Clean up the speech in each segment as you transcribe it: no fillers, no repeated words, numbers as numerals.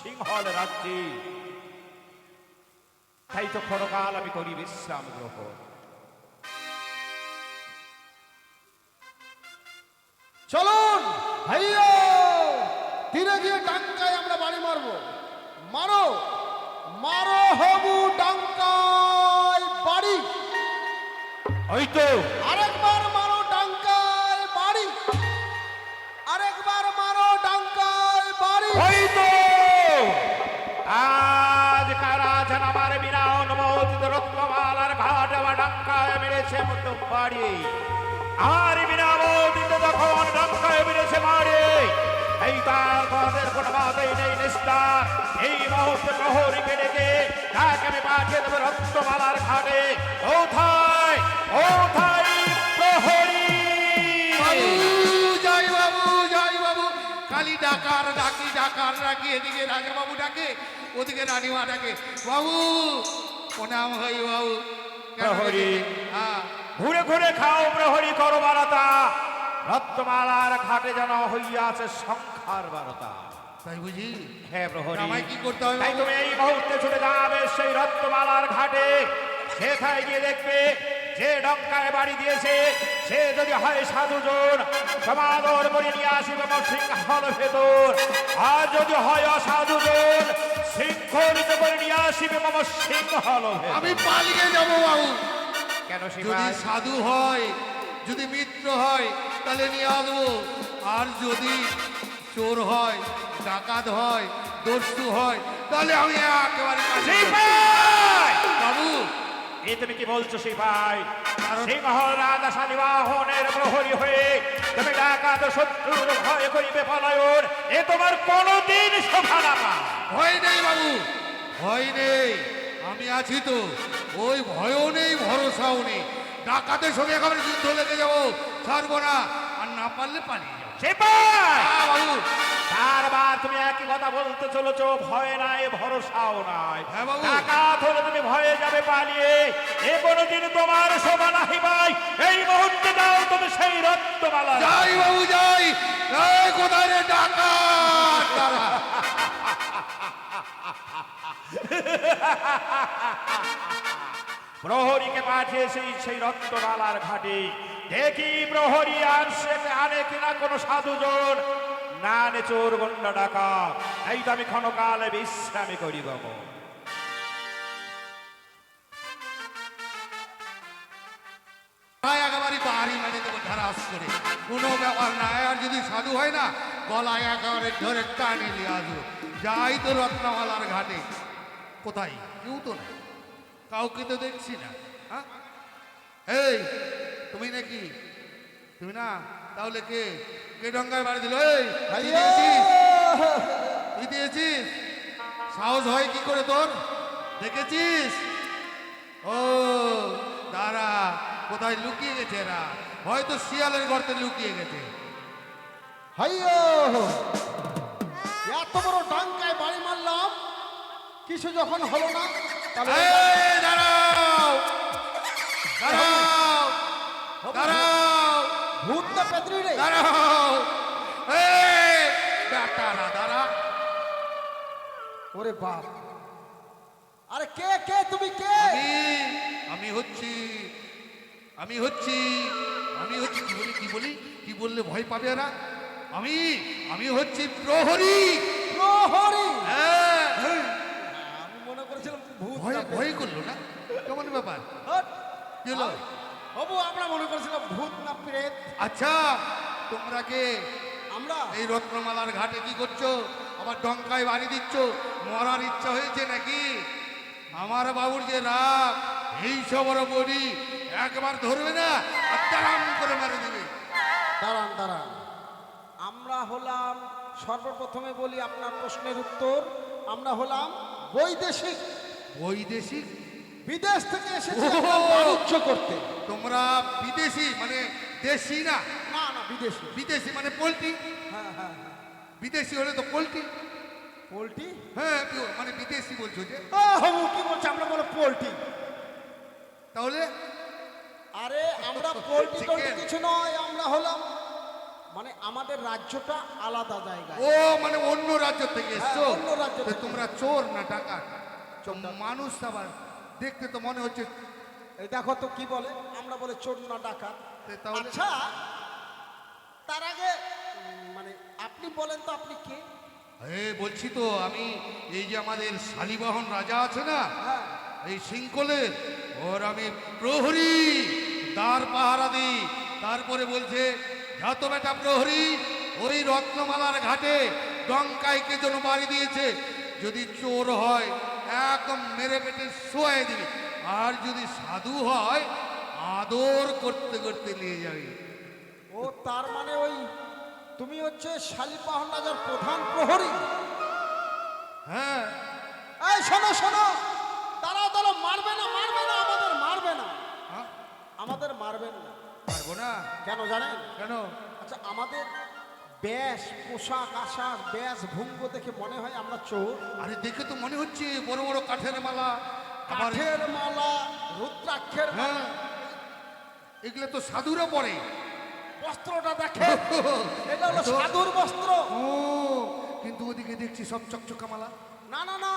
সিংহল রাজ্যে। তাই তো ক্ষণকাল আমি করি বিশ্রাম গ্রহণ। চলুন ভাইয়া, তীরে গিয়ে ডাঙ্কায় আমরা বাড়ি মারবো। মারো মারো হবু ডাঙ্কায় বাড়ি। ওই তো আরেকবার মারো ডাঙ্কায় বাড়ি, আরেকবার মারো ডাঙ্কায় বাড়ি। ওই তো আজ কারা যেন আমার বিনা অনুমোদিত রত্নমালার ঘাট আমার ডাঙ্কায় মেরেছে মতো বাড়ি। আমার বিনা অনুমোদিত যখন ডাঙ্কায় মেরেছে মারে, এই তার পথের কোনো মাতেই নেই নিস্তার। এই মুহূর্তে প্রহরীকে ডেকে তাকে আমি পাঠিয়ে দেবো রত্নমালার ঘাটে। কোথায় কোথায় প্রহরী? জয় বাবু, জয় বাবু। খালি ডাকার ডাকি, ডাকার ডাকি, এদিকে রাজা বাবু ডাকে, ওদিকে রানীমা ডাকে। বাবু প্রণাম হই বাবু। প্রহরী হ্যাঁ, ঘুরে ঘুরে খাও, প্রহরী করো বারতা। রত্নমালার ঘাটে যেন হইয়াছে সংখ্যার বারতা। তাই বুঝি? হ্যাঁ প্রহরী, আমায় কি করতে হবে তাই বাবু? তুমি এই মুহূর্তে ছুটে যাবে সেই রত্নমালার ঘাটে। সেখানে গিয়ে দেখবে যে ডঙ্কায় বাড়ি দিয়েছে সে যদি হয় সাধুজন, সমাদর করে নিয়ে আসিবে সিংহল ভেতর। আর যদি হয় অসাধুজন, শৃঙ্খলিত করে নিয়ে আসিবে মম সিংহল ভেতর। আমি পালিয়ে যাবো বাবু। কেন যদি সিপাই? সাধু হয়, যদি মিত্র হয়, তাহলে নিয়ে আসবো। আর যদি চোর হয়, ডাকাত হয়, দস্যু হয়, তাহলে আমি একেবারে কাছে সিপাই! বাবু। এ তুমি কি বলছো সিপাই? সিংহল রাজা শালিবাহনের প্রহরী হয়ে তুমি ডাকাত শত্রুর ভয় করিবে পলায়ন, এ তোমার কোনদিন শোভা না পায়। ভয় নেই বাবু, ভয় নেই। আমি আছি তো, ওই ভয়ও নেই ভরসাও নেই। ডাকাতের সঙ্গে একেবারে যুদ্ধ লেগে যাবো, ছাড়বো না। আর না পারলে পালিয়ে যাবো। সিপাই! বাবু। বারবার তুমি একই কথা বলতে চলেছো, ভয় নাই ভরসাও নাই। হ্যাঁ বাবু। ডাকাত হলে তুমি ভয়ে যাবে পালিয়ে, এ কোনদিন তোমার শোভা নাহি ভাই। এই মুহূর্তে দাও তুমি সেই রত্নমালা। যাই বাবু যাই। এই কোথায় রে ডাকাত তারা? প্রহরীকে পাঠিয়েছি সেই রত্নমালার ঘাটে। দেখি প্রহরী আনে কিনা কোনো সাধুজন, না আনে চোর গন্ডা ডাকা। এই তো আমি ক্ষণকালে বিশ্রামী করি বাবু। একেবারে বাড়ি মেরে দেবো ধারাস করে, কোনো ব্যাপার না। আর যদি সাধু হয় না, গলায় একেবারে ধরে টানে নিয়ে আসবো। যাই তো রত্নমালার ঘাটে। কোথায়? কেউ তো না, কাউকে তো দেখছি না। হ্যাঁ, এই তুমি নাকি? তুমি না? তাহলে কে কে ডঙ্গায় বাড়ি দিল? এই তুই দিয়েছিস? তুই দিয়েছিস? সাহস হয় কি করে তোর? দেখেছিস? ও দাঁড়া, কোথায় লুকিয়ে গেছে এরা? হয়তো শিয়ালের গর্তে লুকিয়ে গেছে। হাইয়ো, এত বড় ডাঙ্কায় বাড়ি মারলাম, কিছু যখন হলো না, তাহলে এই দাঁড়াও, দাঁড়াও, দাঁড়াও, ভূত না পেতরি রে? দাঁড়াও। এই বেটারা দাঁড়া। ওরে বাপ, আরে কে কে তুমি কে? আমি হচ্ছি, আমি হচ্ছি, আমি হচ্ছি। কি বলি, কি বলি, কি বললে ভয় পাবে এরা? আমি আমি হচ্ছি প্রহরী। প্রহরী? হ্যাঁ। আমি মনে করেছিলাম ভূত ভয় না পেতরি। ভয় করলো না? কেমন ব্যাপার? হট! কি হলো? হবু, আমরা মনে করেছিলাম ভূত না প্রেত। আচ্ছা, তোমরা কে? আমরা এই রত্নমালার ঘাটে কি করছো? আবার ডঙ্কায় বাড়ি দিচ্ছ? মরার ইচ্ছা হয়েছে নাকি? আমার বাবুর যে রাগ, এই সব বডি একবার ধরবে না আর তারাম করে মেরে দেবে। দাঁড়ান দাঁড়ান, আমরা হলাম, সর্বপ্রথমে বলি আপনার প্রশ্নের উত্তর, আমরা হলাম বৈদেশিক। বৈদেশিক? বিদেশ থেকে এসেছি ওহো! আমরা বাণিজ্য করতে। তোমরা বিদেশি মানে দেশি না? না না, বিদেশি। বিদেশি মানে পোল্ট্রি। হ্যাঁ হ্যাঁ হ্যাঁ। বিদেশি হলে তো পোল্ট্রি। পোল্ট্রি? হ্যাঁ, মানে বিদেশি বলছো যে? হবু কি বলছে, আমরা বলো পোল্ট্রি। তাহলে আরে আমরা পোল্ট্রি টোল্ট্রি Chicken. কিছু নয়, আমরা হলাম মানে আমাদের রাজ্যটা আলাদা জায়গায়। ও মানে অন্য রাজ্য থেকে এসছো? হ্যাঁ, অন্য রাজ্য তো থেকে। তোমরা চোর না ডাকাত? মানুষ আবার দেখতে তো মনে হচ্ছে। এই দেখো তো কি বলে, আমরা বলে চোর না ডাকাত। তাহলে আচ্ছা, তার আগে মানে আপনি বলেন তো আপনি কে? বলছি তো আমি এই যে আমাদের শালিবাহন রাজা আছে না, হ্যাঁ। এই শৃঙ্খলের ওর আমি প্রহরী, দ্বার পাহারা দিই। তারপরে বলছে যত বেটা প্রহরী, ওই রত্নমালার ঘাটে ডঙ্কায় কে যেন বাড়ি দিয়েছে, যদি চোর হয় একদম মেরে পেটে শোয়াই দিবি, আর যদি সাধু হয় আদর করতে করতে নিয়ে যাবি। ও তার মানে ওই তুমি হচ্ছে শালিপাহন রাজার প্রধান প্রহরী? হ্যাঁ। এই শোনো শোনো, দাঁড়াও দাঁড়াও, মারবে না মারবে না, আমাদের মারবে না, হ্যাঁ? আমাদের মারবেন না। পারবো না? কেন জানেন? কেন? আচ্ছা, আমাদের বেশ, পোশাক আশাক, বেশ ভঙ্গ দেখে মনে হয় আমরা চোর। আরে দেখে তো মনে হচ্ছে বড় বড় কাঠের মালা, আবার কাঠের মালা, রুদ্রাক্ষের মালা। হ্যাঁ, এগুলো তো সাধুরা পরে। বস্ত্রটা দেখে, এটা হলো সাধুর বস্ত্র। ও, কিন্তু ওদিকে দেখছি সব চকচকা মালা। না না না,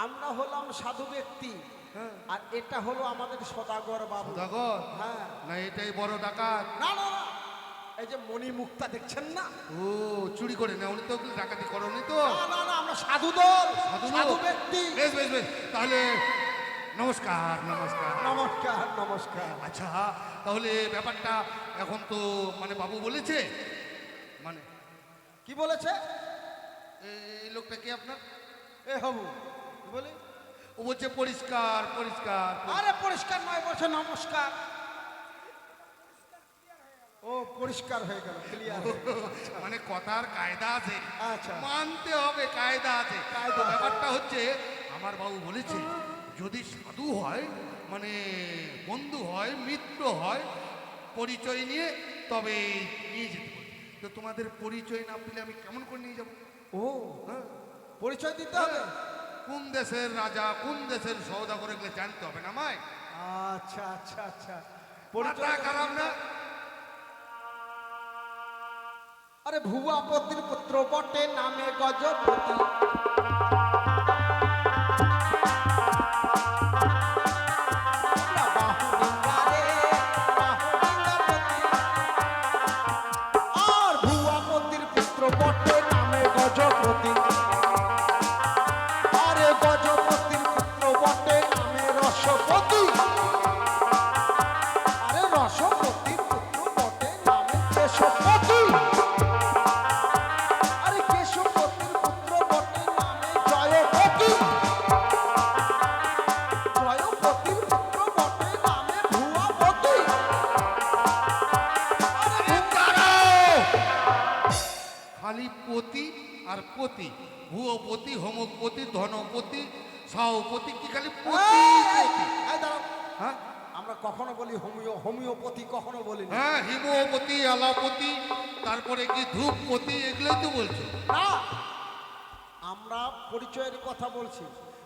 আমরা হলাম সাধু ব্যক্তি, হ্যাঁ। আর এটা হলো আমাদের সদাগর বাবু। সদাগর? হ্যাঁ। না এটাই বড় ডাকাত? না না না, এই যে মণি মুক্তা দেখছেন না? ও, চুরি করে না? উনি তো ওগুলো ডাকাতি করনি তো? না না না, আমরা সাধু দল, সাধু লোক? সাধু ব্যক্তি। বেশ বেশ বেশ, তাহলে নমস্কার নমস্কার। নমস্কার নমস্কার। আচ্ছা, তাহলে ব্যাপারটা এখন তো মানে বাবু বলেছে, মানে কি বলেছে? এই লোকটা কি আপনার? এ হবু কি বলি? ও বলছে পরিষ্কার পরিষ্কার। আরে পরিষ্কার নয়, বলছে নমস্কার। ও পরিষ্কার হয়ে গেল, ক্লিয়ার। মানে কথার কায়দা আছে, আচ্ছা। মানতে হবে, কায়দা আছে। কায়দা তো আছে। ব্যাপারটা হচ্ছে আমার বাবু বলেছে যদি সাধু হয়, মানে বন্ধু হয়, মিত্র হয়, পরিচয় নিয়ে তবে নিয়ে যেতে পারে। তো তোমাদের পরিচয় না পেলে আমি কেমন করে নিয়ে যাব? ও হ্যাঁ, পরিচয় দিতে হবে। কোন দেশের রাজা, কোন দেশের সওদাগর, এগুলো জানতে হবে না আমায়? আচ্ছা আচ্ছা আচ্ছা, মাথা পরিচয় খারাপ না? আরে ভুয়াপতির পুত্র বটে, নামে গজপতি। আর ভুয়াপতির পুত্র বটে, নামে গজপতি। আরে গজপতির পুত্র বটে, নামে রসপতি। আরে রসপতির পুত্র বটে, নামে কেশপতি। আরে কেশপতির পুত্র বটে, নামে জয়পতি। জয়পতির পুত্র বটে, নামে ভুয়াপতি। খালি পতি আর পতি, ভূপতি, হোমপতি, ধনপতি, সহপতি, কি খালি পতি পতি? এই দাঁড়াও, হ্যাঁ আমরা কখনো বলি হোমিওপতি, কখনো বলি না। হ্যাঁ, হিমপতি, আলাপতি, তারপরে কি ধূপপতি, এগুলোই তো বলছো। না, আমরা পরিচয়ের কথা বলছি।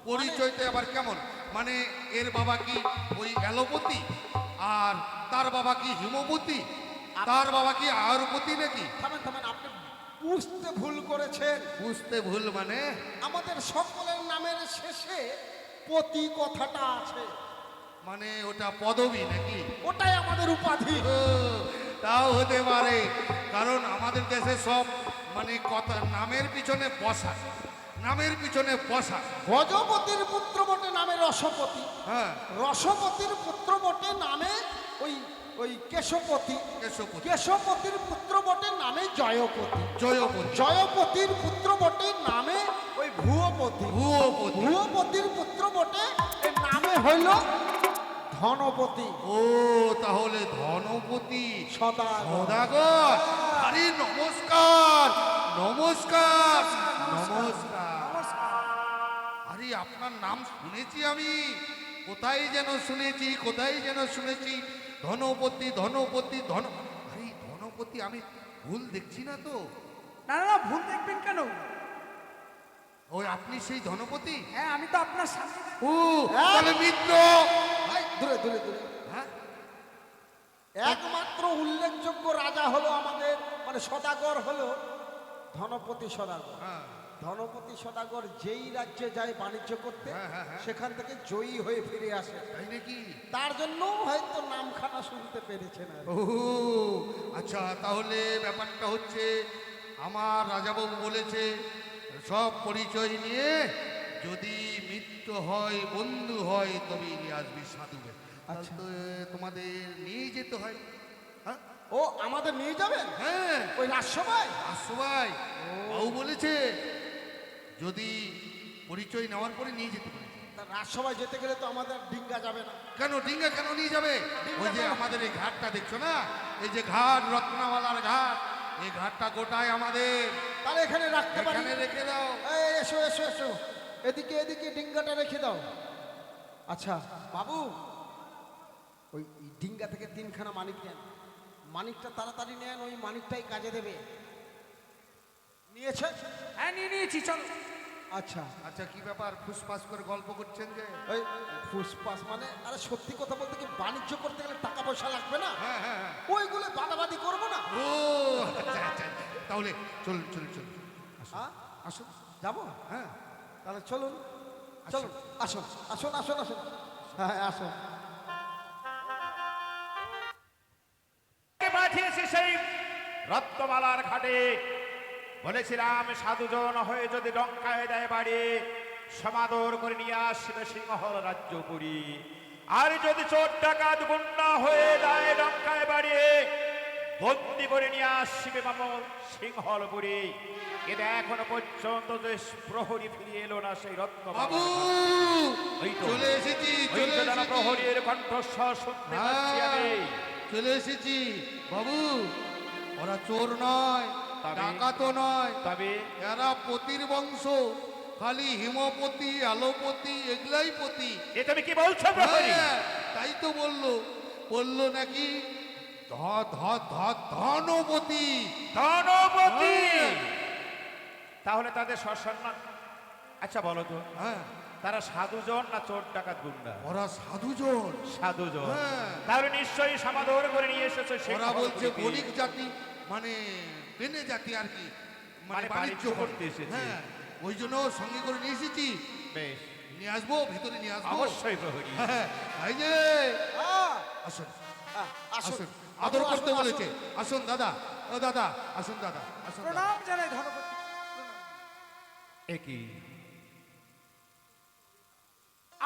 পরিচয়টা আবার কেমন? মানে এর বাবা কি ওই অ্যালোপতি, আর তার বাবা কি হিমপতি, তার বাবা কি আয়ুর্পতি নাকি? থামেন থামেন, আপনি বুঝতে ভুল করেছেন। বুঝতে ভুল মানে? আমাদের সকলের নামের শেষে পতি কথাটা আছে, মানে ওটা পদবী নাকি? ওটাই আমাদের উপাধি। ও, তাও হতে পারে, কারণ আমাদের দেশে সব মানে কথা নামের পিছনে বসা, নামের পিছনে বসা। গজপতির পুত্র বটে, নামে রসপতি। হ্যাঁ, রসপতির পুত্র বটে, নামে ওই ওই কেশপতি। কেশপতি, কেশপতির পুত্র বটে, নামে জয়পতি। জয়পতি, জয়পতির পুত্র বটে, নামে ওই ভুয়পতি। ভূপতি। ভুয়পতির পুত্র বটে, এর নামে হইল ধনপতি। ও, তাহলে ধনপতি, সদাগর। সদাগর। আরে নমস্কার নমস্কার নমস্কার। আরে আপনার নাম শুনেছি আমি, কোথায় যেন শুনেছি, কোথায় যেন শুনেছি। ধনপতি ধনপতি ধন, আরে ধনপতি, আমি ভুল দেখছি না তো? না না না, ভুল দেখবেন কেন? ওই আপনি সেই ধনপতি? হ্যাঁ, আমি তো আপনার সামনে। ও, তাহলে মিত্র। এই, দূরে দূরে দূরে। হ্যাঁ, একমাত্র উল্লেখযোগ্য রাজা হলো আমাদের, মানে মানে সদাগর হলো ধনপতি সদাগর। হ্যাঁ ধনপতি সদাগর যেই রাজ্যে যায় বাণিজ্য করতে, হ্যাঁ, হ্যাঁ, হ্যাঁ। সেখান থেকে জয়ী হয়ে ফিরে আসে। তাই নাকি? তার জন্য হয়তো নামখানা শুনতে পেরেছেন আর কি। ও আচ্ছা, তাহলে ব্যাপারটা হচ্ছে আমার রাজাবাবু বলেছে সব পরিচয় নিয়ে যদি মিত্র হয় বন্ধু হয় তবেই নিয়ে আসবি সাধুকে। আচ্ছা। তো তোমাদের নিয়ে যেতে হয়। হ্যাঁ ও আমাদের নিয়ে যাবেন হ্যাঁ ওই রাজসভায়? সবাই বাবু বলেছে যদি পরিচয় নেওয়ার পরে নিয়ে যেতে পারে। তা রাজসভায় যেতে গেলে তো আমাদের ডিঙ্গা যাবে না। কেন ডিঙ্গা কেন নিয়ে যাবে? ওই যে কেন? আমাদের এই ঘাটটা দেখছো না, এই যে ঘাট রত্নাওয়ালার ঘাট, এই ঘাটটা গোটায় আমাদের। তাহলে এখানে রাখতে পারি। এখানে রেখে দাও। এই এসো এসো এসো, এদিকে এদিকে ডিঙ্গাটা রেখে দাও। আচ্ছা বাবু, ওই ডিঙ্গা থেকে তিনখানা মানিক নেন। মানিকটা তাড়াতাড়ি নেন, ওই মানিকটাই কাজে দেবে। নিয়েছে? হ্যাঁ নিয়ে নিয়েছি, চলো। আচ্ছা, আচ্ছা কি ব্যাপার ফুসফাস করে গল্প করছেন যে? ওই ফুসপাস মানে, আরে সত্যি কথা বলতে কি, বাণিজ্য করতে গেলে টাকা পয়সা লাগবে না? হ্যাঁ হ্যাঁ হ্যাঁ। ওইগুলো বাদাবাদি করবো না। ও আচ্ছা আচ্ছা, তাহলে চল চল চল হ্যাঁ আসুন। যাবো? হ্যাঁ তাহলে চলুন চলুন, আসুন আসুন আসুন আসুন, হ্যাঁ আসুন। কে পাঠিয়েছি সেই রত্নমালার ঘাটে? বলেছিলাম সাধুজন হয়ে যদি ডঙ্কায় দেয় বাড়ি, সমাদর করে নিয়ে আসবে সিংহল রাজ্যপুরী। আর যদি চোর ডাকাত গুন্ডা হয়ে যায় ডঙ্কায় বাড়িয়ে, বন্দি করে নিয়ে আসবে মামল সিংহলপুরী। এটা এখনো পর্যন্ত যে প্রহরী ফিরিয়ে এলো না সেই বাবু ওই তো, চলে এসেছি ওই চলে তো যেন এসেছি। প্রহরীর কণ্ঠস্বর শুনতে পাচ্ছি আমি। হ্যাঁ, চলে এসেছি বাবু। ওরা চোর নয়, তবে? ডাকাতও নয়, তবে এরা পতির বংশ। খালি হিমপতি আলোপতি এগুলাই পতি। এ তুমি কি বলছো প্রহরী? হ্যাঁ, তাই তো বললো নাকি ধনপতি। ধনপতি? হ্যাঁ। তাহলে তাদের সসম্মান। আচ্ছা বলো তো, হ্যাঁ তারা সাধুজন না চোর ডাকাত গুন্ডা? ওরা সাধুজন। সাধুজন। হ্যাঁ। তাহলে নিশ্চয়ই সমাদর করে নিয়ে এসেছে ওরা বলছে বণিক জাতি, মানে বেনে জাতি আর কি, মানে বাণিজ্য বাণিজ্য করতে এসেছে। হ্যাঁ, ওই জন্য সঙ্গে করে নিয়ে এসেছি। বেশ, নিয়ে আসবো, ভিতরে নিয়ে আসবো। অবশ্যই প্রহরী। হ্যাঁ, এই যে আহ, আসুন আহ, আসুন আসুন, আদর আসুন, করতে আসুন, বলেছে। আসুন দাদা, ও দাদা আসুন, দাদা আসুন দাদা। প্রণাম জানাই ধনপতি, প্রণাম। একই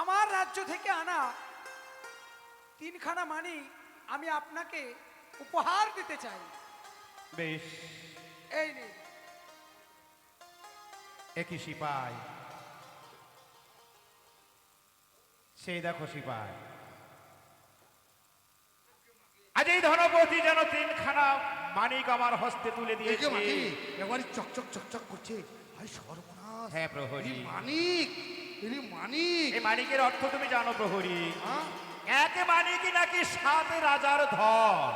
আমার রাজ্য থেকে আনা তিনখানা মানি আমি আপনাকে উপহার দিতে চাই। বেশ, এই নিন। একই সিপাই। সেই দেখো সিপাই, আজ এই ধনপতি যেন তিনখানা মানিক আমার হস্তে তুলে একে দিয়েছে। মানি এবারে চকচক চকচক করছে। ভাই সর্বনাশ। হ্যাঁ প্রহরী, এই মানিক, এই মানিক। এই মানিকের অর্থ তুমি জানো প্রহরী? হ্যাঁ? এক মানিকই নাকি 7 রাজার ধন।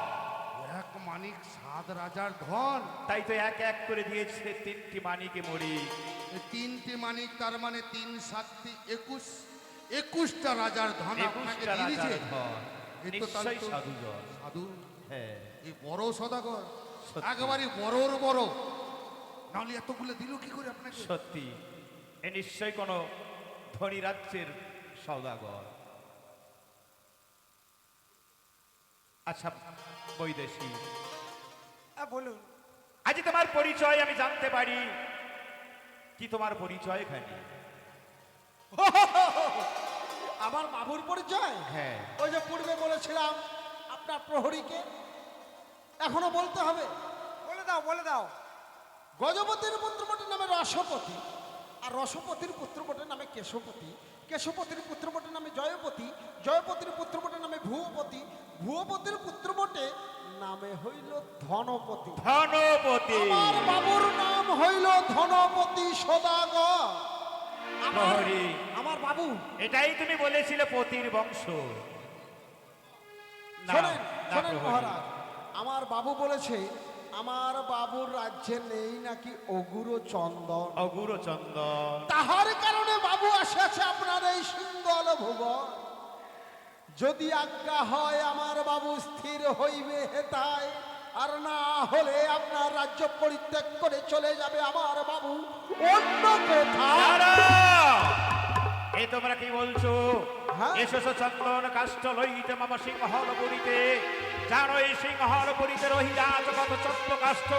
এক মানিক 7 রাজার ধন। তাই তো এক এক করে দিয়েছে 3টি মানিকে মরি। এই 3টি মানিক, তার মানে 3 7 21টা রাজার ধন আপনাকে 21টা দিয়েছে। রাজার ধন। এই তো তাহলে নিশ্চয়ই তো সাধুজন। সাধু, হ্যাঁ, এই বড় সদাগর, সত্যি। একেবারে বড়র বড়। নাহলে এতগুলো দিল কি করে আপনাকে? সত্যি এ নিশ্চয়ই কোনো ধনী রাজ্যের সওদাগর। আচ্ছা বৈদেশী, বলুন। আজ তোমার পরিচয় আমি জানতে পারি? কি তোমার পরিচয় এখানে? আমার বাবুর পরিচয়? হ্যাঁ, ওই যে পূর্বে বলেছিলাম আপনার প্রহরীকে, এখনো বলতে হবে। বলে দাও, বলে দাও। গজপতির পুত্রবটের নামে রসপতি, আর রসপতির পুত্রবটের নামে কেশপতি, কেশপতির পুত্রবটের নামে জয়পতি, জয়পতির পুত্রবটের নামে ভূপতি, ভূপতির পুত্রবটে নামে হইল ধনপতি। ধনপতি। আমার বাবুর নাম হইল ধনপতি সদাগর। প্রহরী, আমার বাবু, এটাই তুমি বলেছিলে পতির বংশ। না, শোনেন না শোনেন প্রহরী। মহারাজ, আমার বাবু বলেছে আমার বাবুর রাজ্যে নেই নাকি অগুরো চন্দন। অগুরো চন্দন। তাহার কারণে বাবু আসিয়াছে আপনার এই সিঙ্গল ভুবন। যদি আজ্ঞা হয় আমার বাবু স্থির হইবে হেতায়, আর না হলে আপনার রাজ্য পরিত্যাগ করে চলে যাবে আমার বাবু অন্য কোথাও। দাঁড়াও! এই তোমরা কি বলছো? হ্যাঁ? এসেছো চন্দন কাষ্ঠ লইতে মামা সিংহল পুরীতে। জানো এই সিংহল পুরীতে রহিরাজ কত চন্দ্র কাষ্ঠ।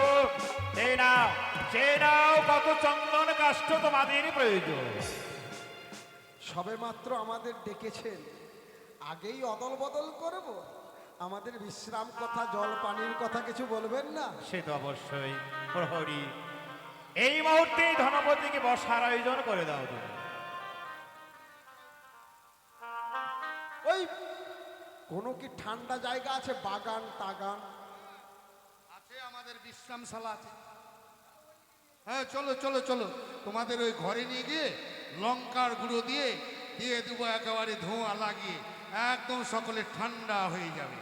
সে নাও কত চন্দন কাষ্ঠ তোমাদের প্রয়োজন। সবে মাত্র আমাদের ডেকেছেন, আগেই অদল বদল করব? আমাদের বিশ্রাম কথা, জল পানির কথা কিছু বলবেন না? সে তো অবশ্যই প্রহরী। এই মুহূর্তে ধনপতিকে বসার আয়োজন করে দাও তুমি। ওই কোনো কি ঠান্ডা জায়গা আছে, বাগান টাগান? আছে, আমাদের বিশ্রামশালা আছে। হ্যাঁ, চলো চলো চলো, তোমাদের ওই ঘরে নিয়ে গিয়ে লঙ্কার গুঁড়ো দিয়ে দিয়ে দেবো একেবারে ধোঁয়া লাগিয়ে, একদম সকলে ঠান্ডা হয়ে যাবে।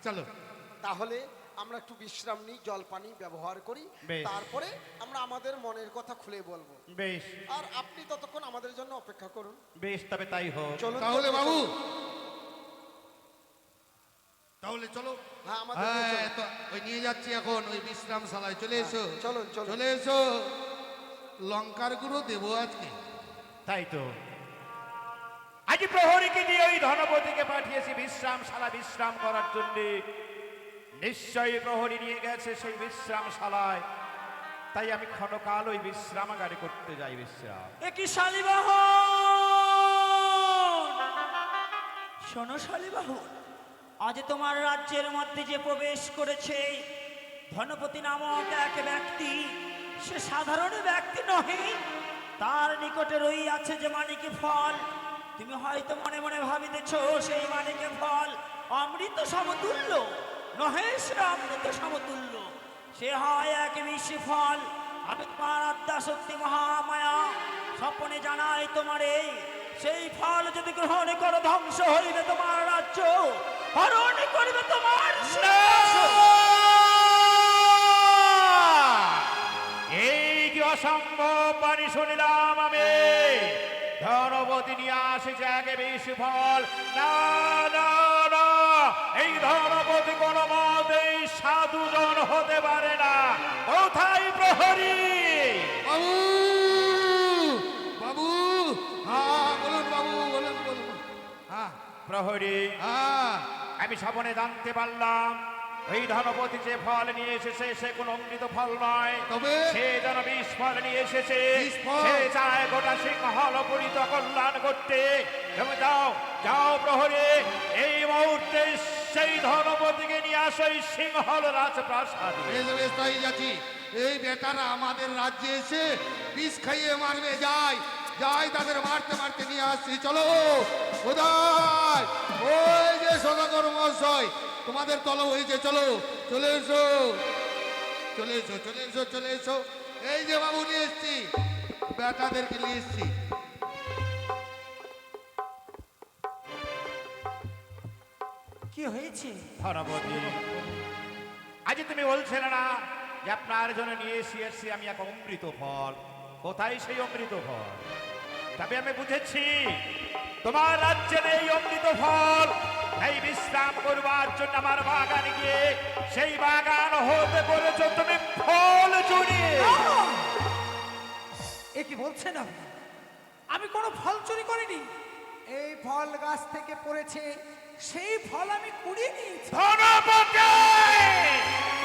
চলো। তাহলে আমরা একটু বিশ্রাম নিই, জল পানি ব্যবহার করি, বেশ। তারপরে আমরা আমাদের মনের কথা খুলে বলবো। বেশ আর আপনি ততক্ষণ আমাদের জন্য অপেক্ষা করুন। বেশ, তবে তাই হোক। চলুন তাহলে চলুন, বাবু, চলুন। তাহলে চলো। হ্যাঁ, আমাদের নিয়ে হ্যাঁ, চলুন। তো ওই নিয়ে যাচ্ছি এখন ওই বিশ্রামশালায়। চলে এসো, চলুন, চলুন। চলে এসো। লঙ্কার গুঁড়ো দেবো আজকে। তাই তো আজ প্রহরীকে দিয়ে ওই ধনপতিকে পাঠিয়েছি বিশ্রামশালা বিশ্রাম করার জন্য। নিশ্চয়ই প্রহরী নিয়ে গেছে সেই বিশ্রামশালায়, তাই আমি ক্ষণকাল ওই বিশ্রামাগারে করতে যাই বিশ্রাম। একই শালীবাহন, শোনো শালীবাহন, আজ তোমার রাজ্যের মধ্যে যে প্রবেশ করেছে ধনপতি নামক এক ব্যক্তি, সে সাধারণ ব্যক্তি নহে। তার নিকটে রই আছে যে মানিকে ফল। তুমি হয়তো মনে মনে ভাবিতেছ সেই মানিকে ফল অমৃত সমতুল্য। নহে সে অমৃত সমতুল্য, সে হয় এক মিষ্টি ফল। আমি তোমার আদ্যা শক্তি মহামায়া স্বপনে জানাই তোমারে, সেই ফল যদি গ্রহণ করো ধ্বংস হইবে তোমার রাজ্য, হরণ করিবে তোমার সিংহাসন। এই কি অসম্ভব বাণী শুনিলাম আমি! ধনপতি নিয়ে আসেছে আগে বেশি ফল। না না না, এই ধনপতি কোনো মতেই সাধুজন হতে পারে না। কোথায় প্রহরী? বাবু, বাবু, হ্যাঁ বলুন বাবু, বলুন বলুন। হ্যাঁ প্রহরী, হ্যাঁ, আমি স্বপনে জানতে পারলাম এই ধনপতি যে ফল নিয়ে এসেছে সে কোনো অমৃত ফল নয়, তবে? সে যেন বিষ ফল নিয়ে এসেছে। বিষ ফল? সে চায় গোটা সিংহল পরিত কল্যাণ করতে। তুমি যাও যাও প্রহরী, এই মুহূর্তে সেই ধনপতিকে নিয়ে আসো এই সিংহল রাজপ্রাসাদে। বেশ বেশ, তাই যাচ্ছি। এই বেটারা আমাদের রাজ্যে এসে বিষ খাইয়ে মারবে, যাই যাই, তাদের মারতে মারতে নিয়ে আসছি। চলো কোথায়? ওই যে সদাগর মহাশয়, তোমাদের তলব হয়েছে, চলো চলে এসো, চলে এসো, চলে এসো, চলে এসো। এই যে বাবু নিয়ে এসছি, বেটাদেরকে নিয়ে এসছি। কি হয়েছে? ধনপতি, আজ তুমি বলছিলে না যে আপনার জন্য নিয়ে এসেছি আমি এক অমৃত ফল? কোথায় সেই অমৃত ফল? তবে আমি বুঝেছি তোমার রাজ্যে নেই অমৃত ফল। এই বিশ্রাম করবার জন্য আমার বাগানে গিয়ে সেই বাগান হতে করেছো তুমি ফল চুরি। এ কি বলছেন আপনি? আমি কোনো ফল চুরি করিনি। এই ফল গাছ থেকে পড়েছে, সেই ফল আমি কুড়িয়ে নিয়েছি। ধনপতি,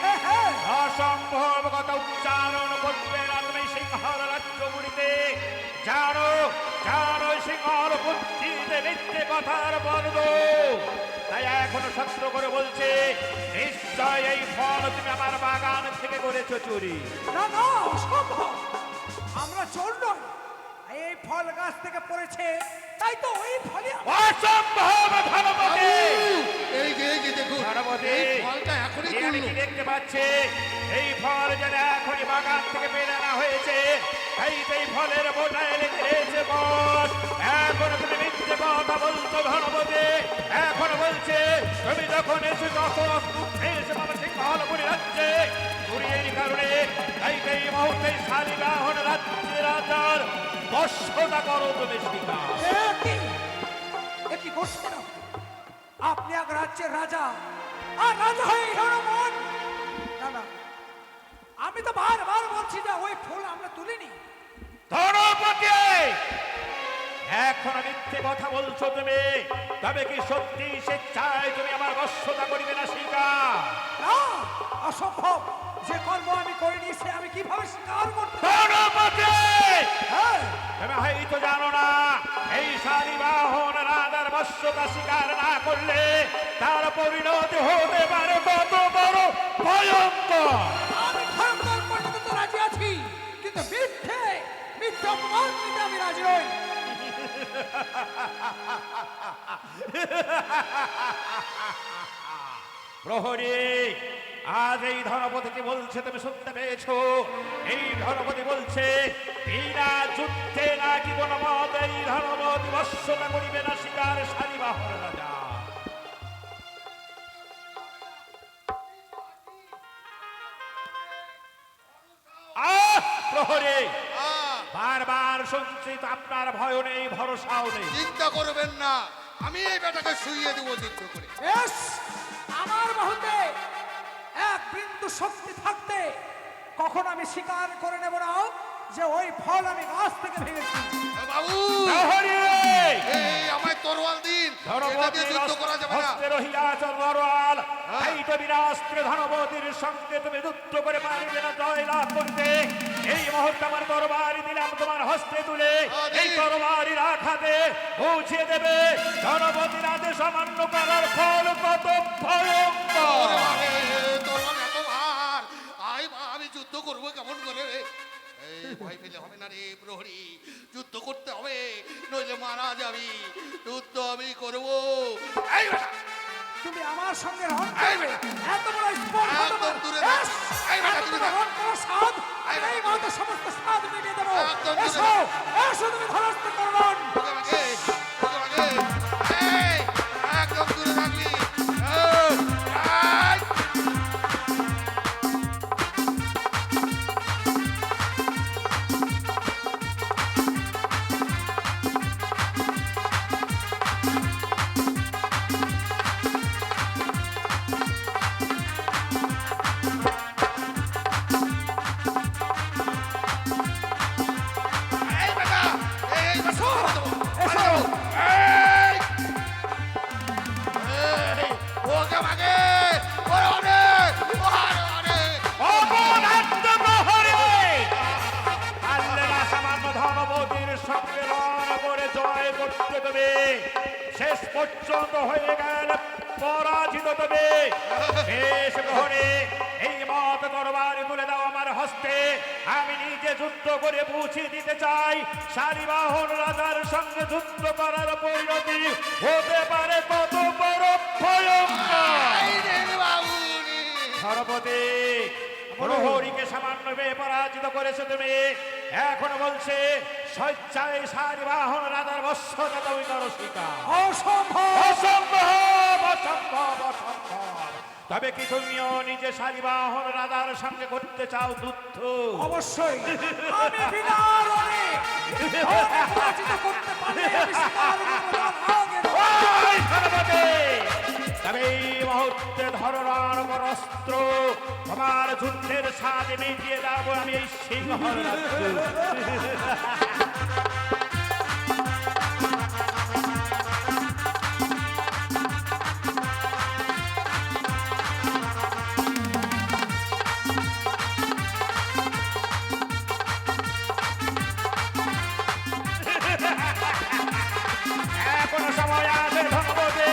হ্যাঁ, হ্যাঁ। অসম্ভব কথা উচ্চারণ করবে না তুমি সিংহল রাজ্যগুলিতে। জানো জানো সিংহল বুদ্ধিতে মিথ্যে কথার বর্গ। তাই এখনো সত্য করে বলছে নিশ্চয় এই ফল তুমি আমার বাগান থেকে করেছো চুরি। না না, অসম্ভব। আমরা চোর নই। এই ফল গাছ থেকে পড়েছে, তাই তো ওই ফলে অসম্ভব ধনপতি। এই যে দেখুন, ধনপতি, এই ফলটা এখনই এ আমি তুললো। কি দেখতে পাচ্ছি এই ফল যেন এখনই বাগান থেকে পেরে আনা হয়েছে। এই সেই ফলের বোটায় লেগে রয়েছে বস। এখন তুমি মিথ্যে কথা বলছো ধনপতি। এখন বলছে তুমি যখন এসে তখন এসে আমার সিংহল পুরী রাজ্যে চুরির কারণে এই মুহূর্তে শালীবাহন রাজ্যের রাজার দর্শতা করো তুমি স্বীকার। এ কি করছেন আপনি? আপনি এক রাজ্যের রাজা, আর রাজা হয়ে ধনমন না না, আমি তো বারবার বলছি যে ওই ফুল আমরা তুলিনি। ধনপতি এখনো মিথ্যে কথা বলছো তুমি। তবে কি সত্যি সে চায় তুমি আমার বশ্যতা করিবে না শিকা? না, অসম্ভব। যে কর্ম আমি করিনি সে আমি কিভাবে স্বীকার করতে পারি? ধনপতি হ্যাঁ, তুমি হয়তো জানো না, এই শালীবাহন রাজার বশ্যতা স্বীকার না করলে তার পরিণতি হতে পারে কত বড় ভয়ঙ্কর। আমি ভয়ঙ্কর পর্যন্ত রাজি আছি, কিন্তু মিথ্যে অপমান নিতে আমি রাজি নই। প্রহরী, আজ এই ধনপতিকে বলছে তুমি শুনতে পেয়েছো? এই ধনপতি বলছে বিনা যুদ্ধে নাকি কোন মত এই ধনপতি বশ্যতা করিবে না শিকার শালীবাহন রাজা। প্রহরী, বারবার শুনছি তো আপনার ভয় নেই, ভরসাও নেই। চিন্তা করবেন না, আমি এই বেটাকে শুইয়ে দেবো যুদ্ধ করে। বেশ, আমার বাহুতে এক বিন্দু শক্তি থাকতে কখন আমি স্বীকার করে নেব না যে ওই ফল আমি গাছ থেকে ভেঙেছি। বাবু, প্রহরী, এই আমায় তরোয়াল দিন, এটা দিয়ে যুদ্ধ করা যাবে না। হস্তে রহিয়াছ তরোয়াল, এই তো বিনাস্ত্র ধনপতির সঙ্গে তুমি যুদ্ধ করে পারবে না জয়লাভ করতে। এই মুহূর্তে আমার তরবারি দিলাম তোমার হস্তে তুলে, এই তরবারির আঘাতে পৌঁছে দেবে ধনপতির আদেশ অমান্য করার ফল কত ভয়ঙ্কর। ওরে বাবারে, তরোয়াল এত ভার, আমি যুদ্ধ করবো কেমন করে? এই ভয় পেলে হবে না রে প্রহরী, যুদ্ধ করতে হবে, নইলে মারা যাবি। যুদ্ধ আমি করবো। এই বেটা, তুমি আমার সঙ্গে রণ এই করবে? বেটা, এত বড় স্পর্ধা একদম তোমার? দূরে থাক। বেশ, এই বেটা, এত দূরে বড় থাক। রণ করার স্বাদ এই আমি এই বেটা। মুহূর্তে সমস্ত স্বাদ মিটিয়ে দেবো। একদম দূরে এসো, থাক। এসো তুমি ধনস্থ করুন। ওকে আমাকে, ওকে আমাকে। এই, একদম দূরে থাকবি। এই, এই। এই বেটা, এই বেটা, এসো। এই! এই, ওকে আমাকে, ওরে ওরে, ওরে ওরে। অপরাধ প্রহরী, পারলে না সামান্য ধনপতির সঙ্গে রণ করে জয় করতে দেবে। শেষ পর্যন্ত হয়ে গেল পরাজিত দেবে। শেষ প্রহরী, এই মত তরবারি তুলে দাও আমার হস্তে। আমি নিজে যুদ্ধ করে পৌঁছে দিতে চাই শালীবাহন রাজার সঙ্গে যুদ্ধ করার পরিণতি হতে পারে কত বড় ভয়ঙ্কর। এই রে বাবু রে। ধনপতি, প্রহরীকে সামান্য পরাজিত করেছে তুমি, এখন বলছে স্বেচ্ছায় শালীবাহন রাজার বশ্যতা তুমি করো স্বীকার। অসম্ভব। অসম্ভব, অসম্ভব, অসম্ভব। তবে কি তুমিও নিজে শালীবাহন রাজার সঙ্গে করতে চাও যুদ্ধ? অবশ্যই আমি বিনা রণে ধনে পরাজিত করতে পারলে আমি স্বীকার করব না আগে। ওই ধনপতি, তবে এই মুহূর্তে ধরনার উপর অস্ত্র, তোমার যুদ্ধের স্বাদ মিটিয়ে যাবো আমি এই সিংহর রাজ্য। এখনো সময় আছে ধনপতি,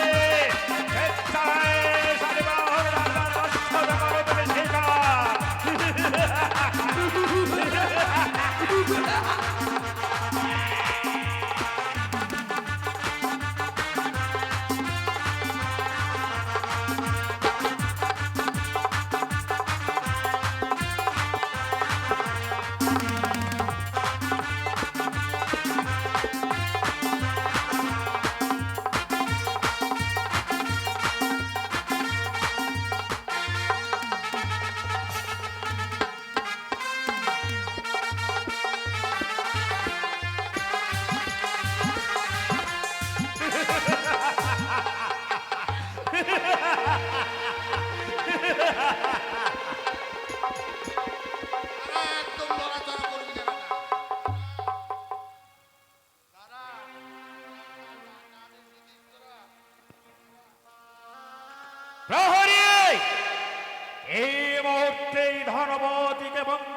স্বেচ্ছায় শালীবাহন রাজার বশ্যতা করো তুমি স্বীকার।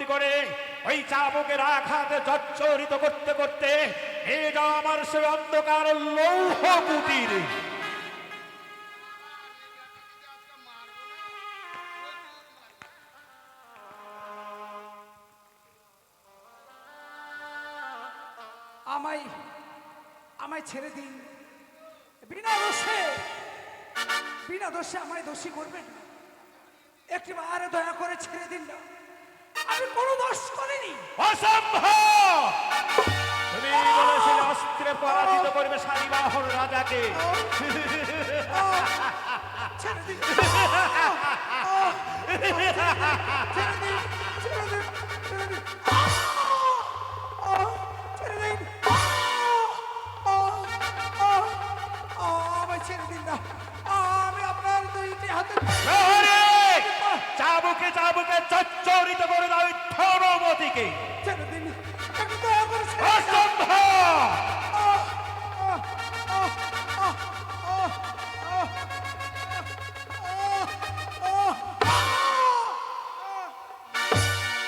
বন্দি করে ওই চাবুকের আঘাতে জর্জরিত করতে করতে নিয়ে যাও আমার সে অন্ধকার লৌহ কুটিরে। আমায় আমায় ছেড়ে দিন, বিনা দোষে আমায় দোষী করবেন না। একটিবার দয়া করে ছেড়ে দিন না, আমি কোনো দোষ করিনি। অসম্ভব! তুমি বলেছিলে অস্ত্রে পরাজিত করবে শালীবাহন রাজাকে। ছেড়ে দিন, ছেড়ে দিন, ছেড়ে দিন, ছেড়ে দিন, ছেড়ে দিন, আমায় ছেড়ে দিন না, আমি আপনার দুইটি হাতে চাবুকে চাবুকে জর্জরিত করে দাও ধনপতিকে। ছেড়ে দিন, একটু দয়া করে ছেড়ে দিন। অসম্ভব!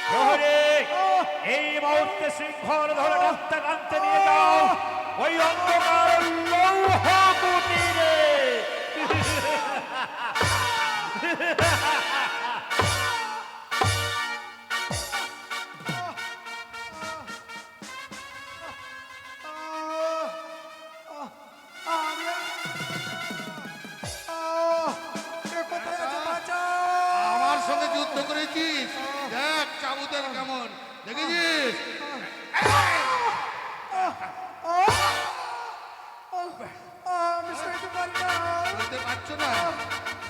প্রহরী, এই মুহূর্তে শৃঙ্খল ধরে টানতে টানতে নিয়ে যাও ওই অন্ধকার লৌহ কুটিরে। কোথায় আছে বাঁচাও? আমার সঙ্গে যুদ্ধ করেছিস, দেখ চাবুকের কেমন দেখেছিস? আমি সইতে পারি না। বলতে পারছো না?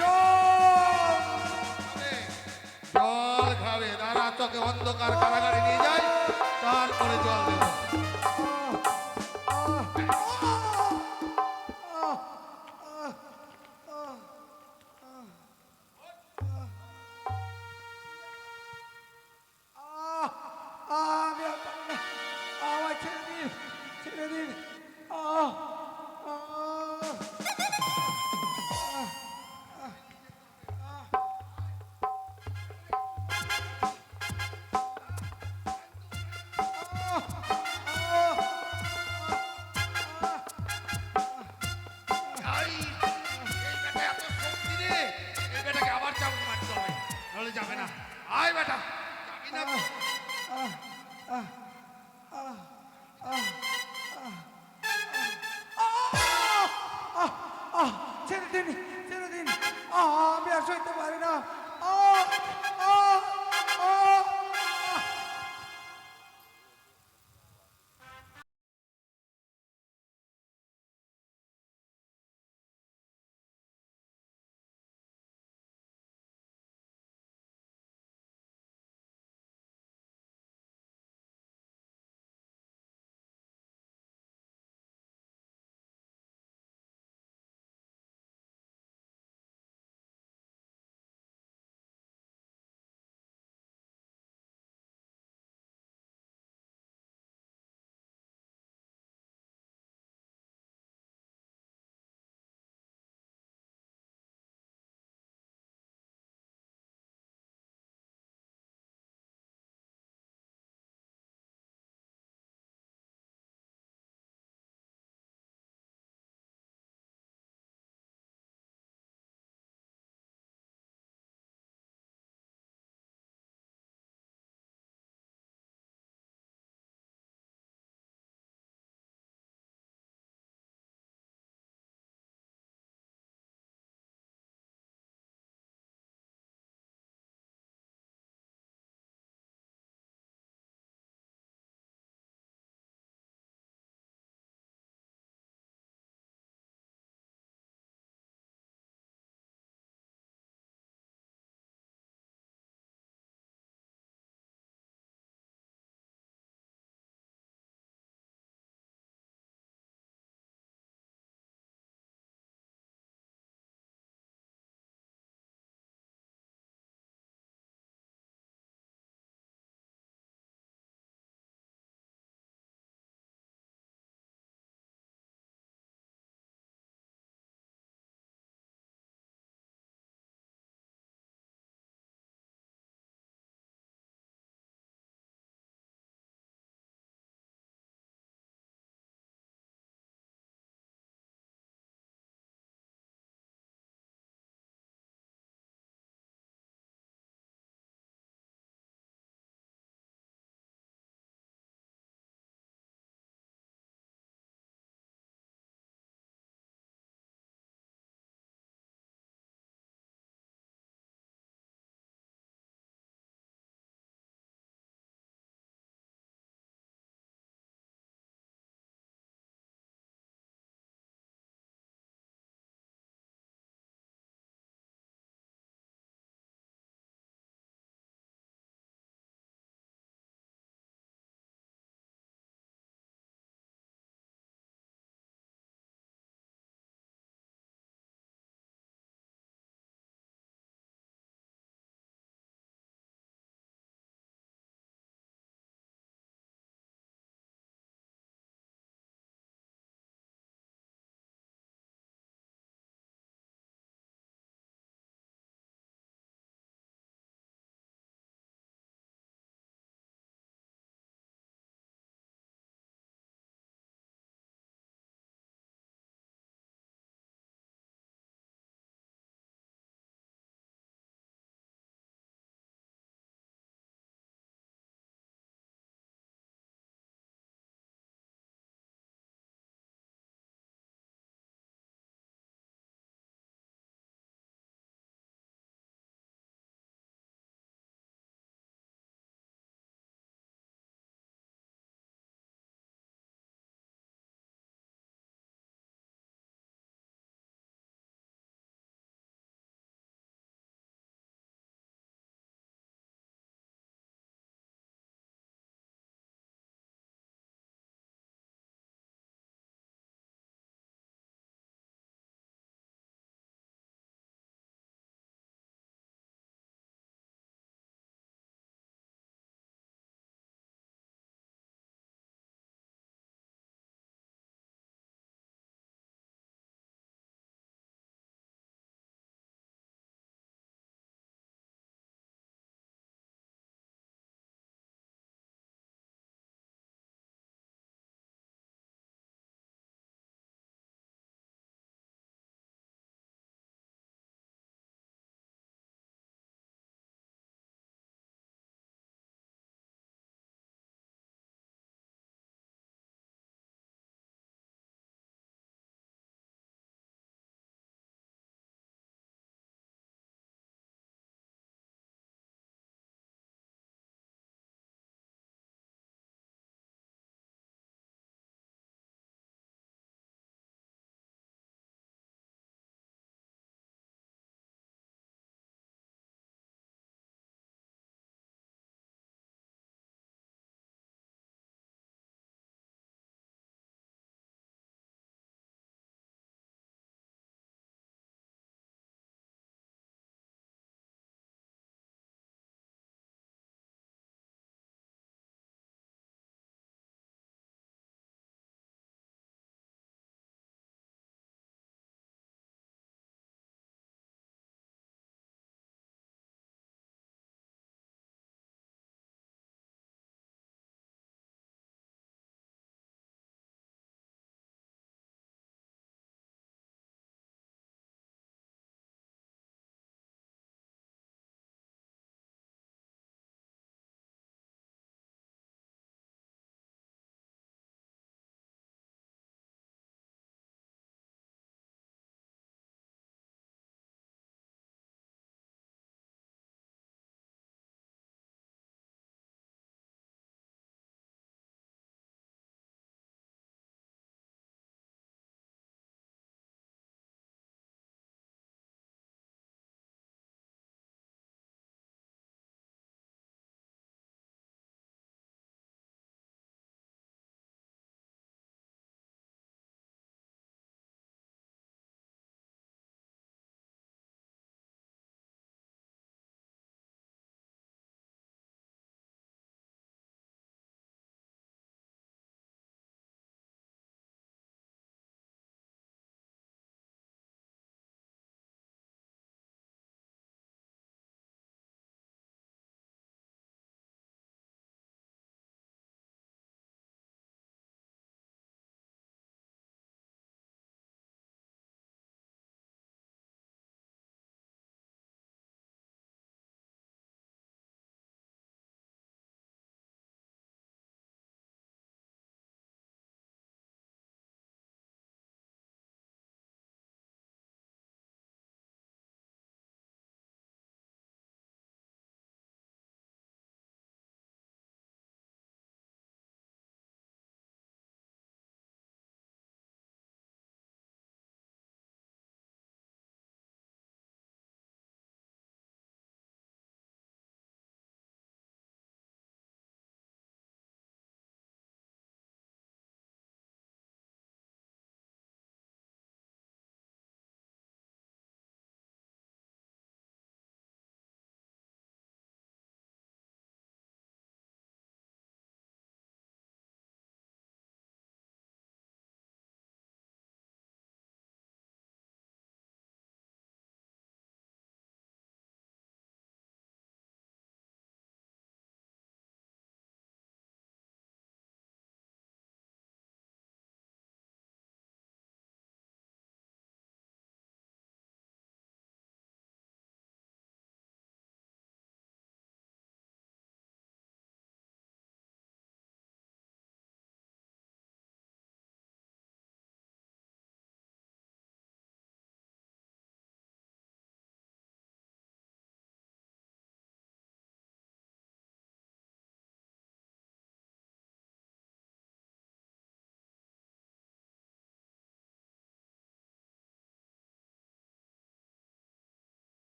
জল! জল খাবে, তারা তোকে অন্ধকার কারাগারে নিয়ে যায়, তারপরে জল দেবে।